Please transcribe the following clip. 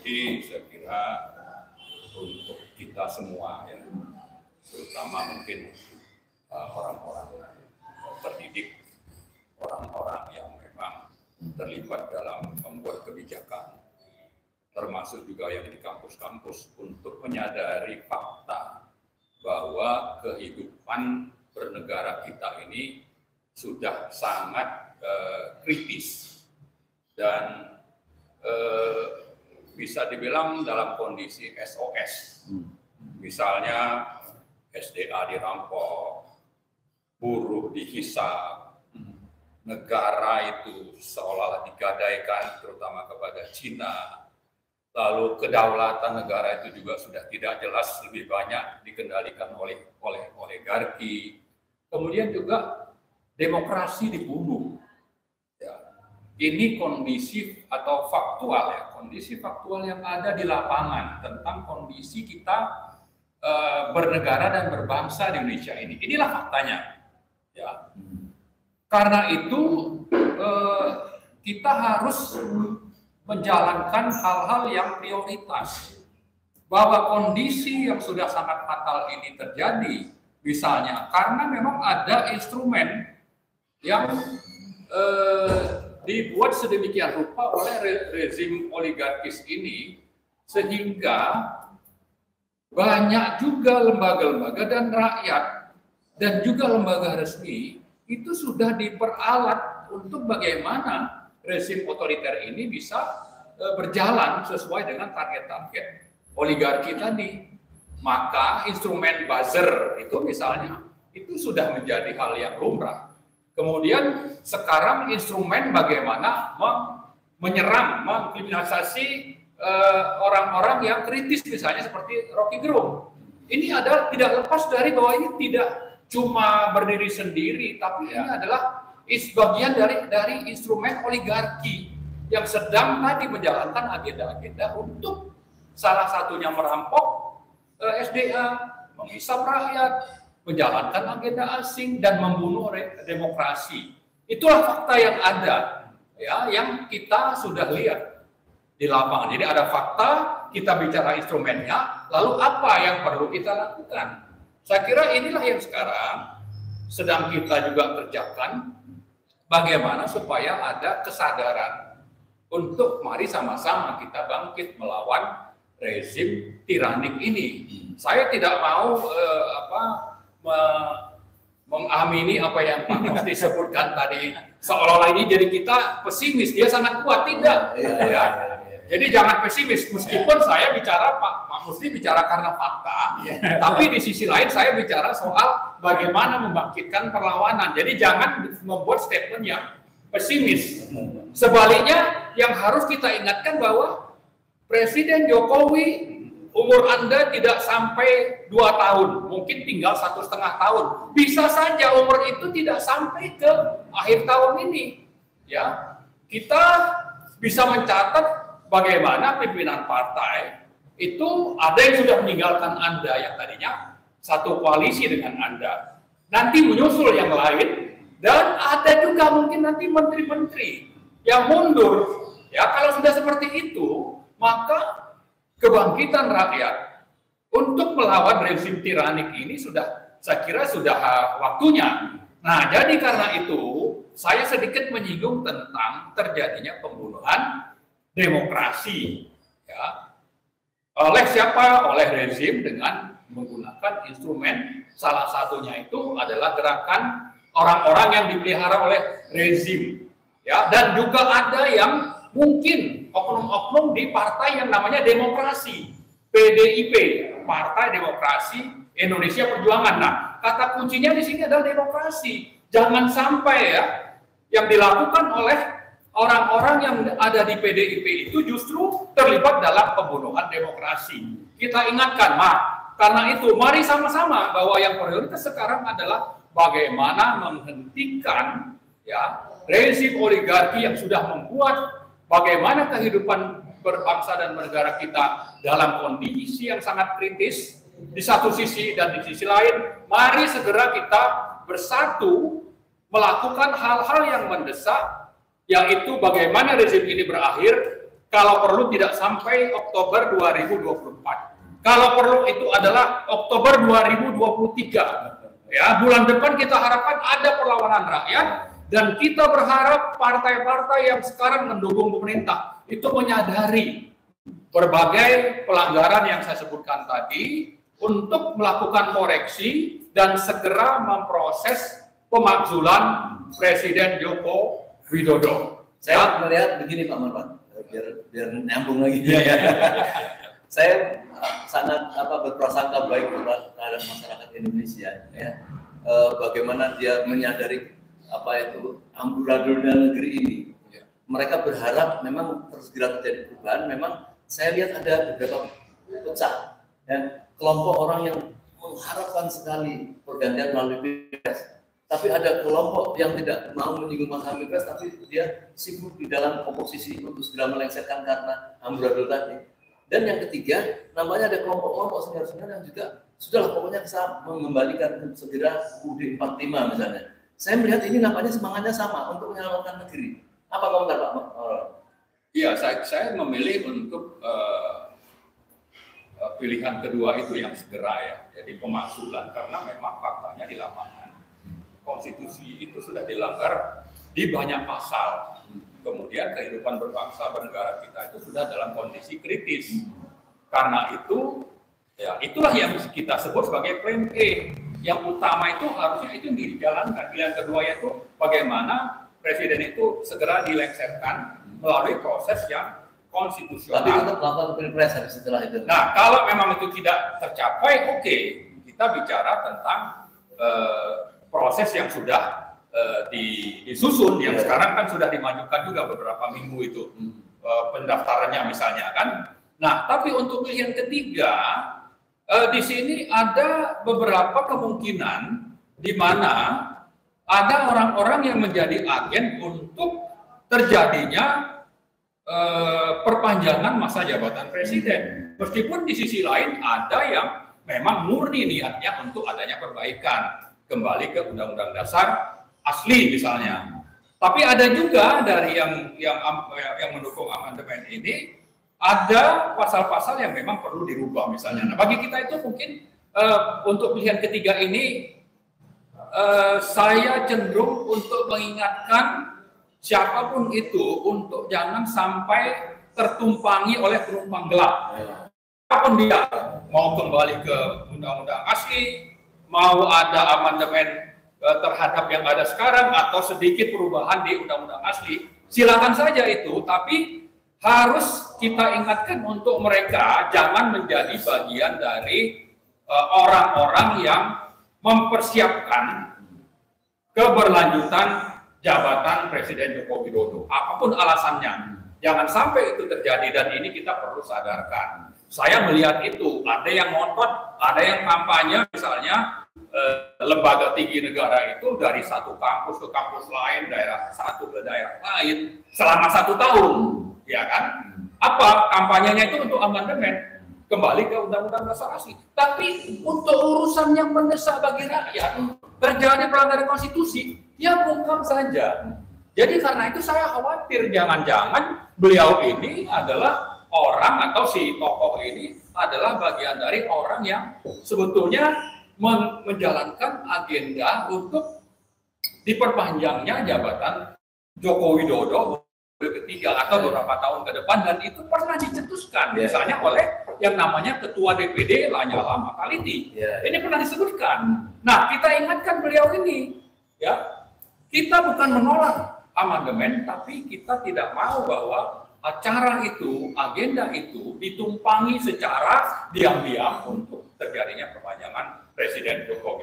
Jadi saya kira untuk kita semua ya, terutama mungkin orang-orang terdidik, orang-orang yang memang terlibat dalam membuat kebijakan, termasuk juga yang di kampus-kampus, untuk menyadari fakta bahwa kehidupan bernegara kita ini sudah sangat kritis dan bisa dibilang dalam kondisi SOS. Misalnya SDA dirampok, buruh dihisap, negara itu seolah-olah digadaikan terutama kepada Cina. Lalu kedaulatan negara itu juga sudah tidak jelas, lebih banyak dikendalikan oleh oligarki. Kemudian juga demokrasi dibunuh. Ini kondisi atau faktual ya, kondisi faktual yang ada di lapangan tentang kondisi kita bernegara dan berbangsa di Indonesia ini. Inilah faktanya. Ya. Karena itu kita harus menjalankan hal-hal yang prioritas. Bahwa kondisi yang sudah sangat fatal ini terjadi, misalnya karena memang ada instrumen yang dibuat sedemikian rupa oleh rezim oligarkis ini, sehingga banyak juga lembaga-lembaga dan rakyat dan juga lembaga resmi itu sudah diperalat untuk bagaimana rezim otoriter ini bisa berjalan sesuai dengan target-target oligarki tadi. Maka instrumen buzzer itu misalnya, itu sudah menjadi hal yang lumrah. Kemudian sekarang instrumen bagaimana menyerang, mengkriminalisasi orang-orang yang kritis, misalnya seperti Rocky Gerung. Ini adalah tidak lepas dari bahwa ini tidak cuma berdiri sendiri, tapi ini adalah bagian dari instrumen oligarki yang sedang tadi menjalankan agenda-agenda untuk salah satunya merampok SDA, menghisap rakyat, menjalankan agenda asing dan membunuh demokrasi. Itulah fakta yang ada, ya, yang kita sudah lihat di lapangan. Jadi ada fakta, kita bicara instrumennya, lalu apa yang perlu kita lakukan? Saya kira inilah yang sekarang sedang kita juga kerjakan, bagaimana supaya ada kesadaran untuk mari sama-sama kita bangkit melawan rezim tiranik ini. Saya tidak mau mengamini apa yang Pak Musti sebutkan tadi, seolah-olah ini jadi kita pesimis, dia sangat kuat. Tidak, ya. Jadi jangan pesimis, meskipun saya bicara, Pak Musti bicara karena fakta, tapi di sisi lain saya bicara soal bagaimana membangkitkan perlawanan. Jadi jangan membuat statement yang pesimis. Sebaliknya, yang harus kita ingatkan bahwa Presiden Jokowi, umur Anda tidak sampai 2 tahun, mungkin tinggal 1,5 tahun. Bisa saja umur itu tidak sampai ke akhir tahun ini. Ya, kita bisa mencatat bagaimana pimpinan partai itu ada yang sudah meninggalkan Anda yang tadinya satu koalisi dengan Anda. Nanti menyusul yang lain, dan ada juga mungkin nanti menteri-menteri yang mundur. Ya, kalau sudah seperti itu, maka kebangkitan rakyat untuk melawan rezim tiranik ini sudah, saya kira sudah waktunya. Nah, jadi karena itu saya sedikit menyinggung tentang terjadinya pembunuhan demokrasi, ya, oleh siapa? Oleh rezim dengan menggunakan instrumen, salah satunya itu adalah gerakan orang-orang yang dipelihara oleh rezim, ya, dan juga ada yang mungkin oknum-oknum di partai yang namanya demokrasi, PDIP, Partai Demokrasi Indonesia Perjuangan. Nah, kata kuncinya di sini adalah demokrasi. Jangan sampai ya yang dilakukan oleh orang-orang yang ada di PDIP itu justru terlibat dalam pembunuhan demokrasi. Kita ingatkan, karena itu mari sama-sama bahwa yang prioritas sekarang adalah bagaimana menghentikan ya rezim oligarki yang sudah membuat bagaimana kehidupan berbangsa dan bernegara kita dalam kondisi yang sangat kritis di satu sisi, dan di sisi lain mari segera kita bersatu melakukan hal-hal yang mendesak, yaitu bagaimana rezim ini berakhir kalau perlu tidak sampai Oktober 2024. Kalau perlu itu adalah Oktober 2023. Ya, bulan depan kita harapkan ada perlawanan rakyat, dan kita berharap partai-partai yang sekarang mendukung pemerintah itu menyadari berbagai pelanggaran yang saya sebutkan tadi untuk melakukan koreksi dan segera memproses pemakzulan Presiden Joko Widodo. Saya melihat begini Pak Marwan, biar nyambung lagi. Saya sangat berprasangka baik terhadap masyarakat Indonesia, ya. Bagaimana dia menyadari amburadulnya negeri ini. Mereka berharap memang terus segera terjadi perubahan. Memang saya lihat ada beberapa pecah, ya, kelompok orang yang mengharapkan sekali pergantian melalui Pilpres. Tapi ada kelompok yang tidak mau menyinggung masalah Pilpres, tapi dia sibuk di dalam oposisi untuk segera melengsarkan karena amburadul tadi. Dan yang ketiga, namanya ada kelompok-kelompok senior-senior yang juga sudahlah pokoknya bisa mengembalikan segera UUD 45 misalnya. Saya melihat ini nampaknya semangatnya sama untuk menyelamatkan negeri. Apa komentar Pak? Iya, saya memilih untuk pilihan kedua itu yang segera, ya. Jadi pemakzulan, karena memang faktanya di lapangan konstitusi itu sudah dilanggar di banyak pasal. Kemudian kehidupan berbangsa bernegara kita itu sudah dalam kondisi kritis. Karena itu, ya itulah yang kita sebut sebagai plan E. Yang utama itu harusnya itu dijalankan. Pilihan kedua yaitu bagaimana presiden itu segera dilengsarkan melalui proses yang konstitusional. Tapi untuk melakukan pilpres setelah itu. Nah, kalau memang itu tidak tercapai, oke, kita bicara tentang proses yang sudah disusun, yang sekarang kan sudah dimajukan juga beberapa minggu itu pendaftarannya misalnya kan. Nah, tapi untuk pilihan ketiga di sini ada beberapa kemungkinan di mana ada orang-orang yang menjadi agen untuk terjadinya perpanjangan masa jabatan presiden. Meskipun di sisi lain ada yang memang murni niatnya untuk adanya perbaikan, kembali ke Undang-Undang Dasar asli misalnya. Tapi ada juga dari yang mendukung amandemen ini, ada pasal-pasal yang memang perlu dirubah misalnya. Nah, bagi kita itu mungkin untuk pilihan ketiga ini saya cenderung untuk mengingatkan siapapun itu untuk jangan sampai tertumpangi oleh penumpang gelap. Apapun dia, mau kembali ke Undang-Undang asli, mau ada amandemen terhadap yang ada sekarang atau sedikit perubahan di undang-undang asli, silakan saja itu, tapi harus kita ingatkan untuk mereka jangan menjadi bagian dari orang-orang yang mempersiapkan keberlanjutan jabatan Presiden Joko Widodo. Apapun alasannya, jangan sampai itu terjadi, dan ini kita perlu sadarkan. Saya melihat itu, ada yang ngotot, ada yang kampanye misalnya lembaga tinggi negara itu dari satu kampus ke kampus lain, daerah satu ke daerah lain selama 1 tahun, ya kan? Apa kampanyenya itu untuk amandemen kembali ke Undang-Undang Dasar asli. Tapi untuk urusan yang mendesak bagi rakyat, terjadi pelanggaran konstitusi, ya bungkam saja. Jadi karena itu saya khawatir jangan-jangan beliau ini adalah orang atau si tokoh ini adalah bagian dari orang yang sebetulnya menjalankan agenda untuk diperpanjangnya jabatan Joko Widodo ketiga atau beberapa tahun ke depan, dan itu pernah dicetuskan misalnya oleh yang namanya Ketua DPD Lanyala Mataliti. Ini pernah disebutkan. Nah, kita ingatkan beliau ini, ya, kita bukan menolak amandemen, tapi kita tidak mau bahwa acara itu, agenda itu ditumpangi secara diam-diam untuk terjadinya perpanjangan Presiden Joko